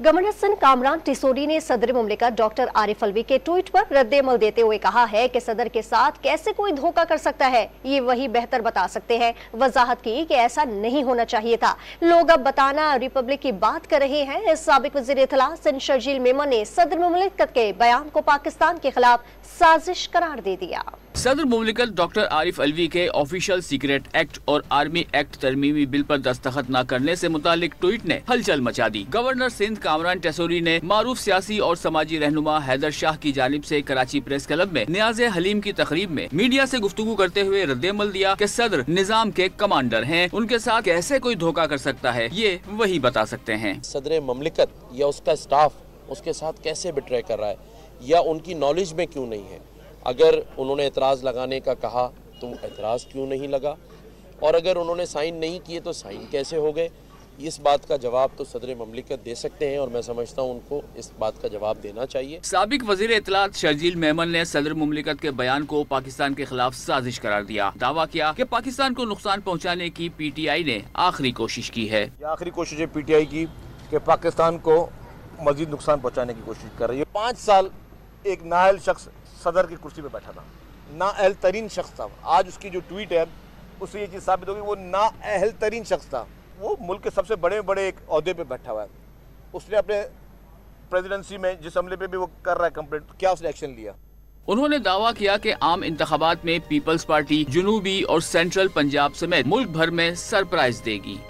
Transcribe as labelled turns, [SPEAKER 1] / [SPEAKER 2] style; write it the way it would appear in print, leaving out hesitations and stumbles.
[SPEAKER 1] Governor Sindh Kamran Tessori ने सदर मुमलिकत doctor Arif Alvi के ट्वीट पर रद्द-ए-अमल देते हुए कहा है कि सदर के साथ कैसे कोई धोखा कर सकता है, ये वही बेहतर बता सकते हैं। वजाहत की कि ऐसा नहीं होना चाहिए था। लोग अब बताना रिपब्लिक की बात कर रहे हैं। साबिक वज़ीर इत्तला सिंध शर्जील मेमन ने सदर मुमलिकत के बयान को पाकिस्तान के खिलाफ साजिश करार दे दिया।
[SPEAKER 2] सदर मुमलिकत डॉक्टर आरिफ अलवी के ऑफिशियल सीक्रेट एक्ट और आर्मी एक्ट तरमीमी बिल पर दस्तखत न करने से मुतालिक ट्वीट ने हलचल मचा दी। गवर्नर सिंध कामरान टिसोरी ने मारूफ सियासी और समाजी रहनुमा हैदर शाह की जानिब से कराची प्रेस क्लब में नियाज़े हलीम की तकरीब में मीडिया से गुफ्तगू करते हुए रद्द-ए-अमल दिया कि सदर निजाम के कमांडर हैं, उनके साथ कैसे कोई धोखा कर सकता है, ये वही बता सकते हैं।
[SPEAKER 3] सदर मुमलिकत या उसका स्टाफ उसके साथ कैसे बिट्रे कर रहा है या उनकी नॉलेज में क्यों नहीं है। अगर उन्होंने एतराज़ लगाने का कहा तो एतराज़ क्यों नहीं लगा, और अगर उन्होंने साइन नहीं किए तो साइन कैसे हो गए। इस बात का जवाब तो सदर मुमलिकत दे सकते हैं और मैं समझता हूं उनको इस बात का जवाब देना चाहिए।
[SPEAKER 2] साबिक वज़ीर इत्तलात शर्जील मेमन ने सदर मुमलिकत के बयान को पाकिस्तान के खिलाफ साजिश करार दिया। दावा किया कि पाकिस्तान को नुकसान पहुँचाने की PTI ने आखिरी कोशिश की है।
[SPEAKER 4] आखिरी कोशिश है PTI की कि पाकिस्तान को मजीद नुकसान पहुँचाने की कोशिश कर रही है। 5 साल एक नाअहल शख्स सदर की कुर्सी पे बैठा था, नाअहल तरीन शख्स था। आज उसकी जो ट्वीट है उससे ये चीज़ साबित होगी वो नाअहल तरीन शख्स था। वो मुल्क के सबसे बड़े एक ओहदे पे बैठा हुआ है। उसने अपने प्रेसिडेंसी में जिस हमले पे भी वो कर रहा है कंप्लेंट, क्या उसने एक्शन लिया।
[SPEAKER 2] उन्होंने दावा किया कि आम इंतखाबात में पीपल्स पार्टी जुनूबी और सेंट्रल पंजाब समेत मुल्क भर में सरप्राइज देगी।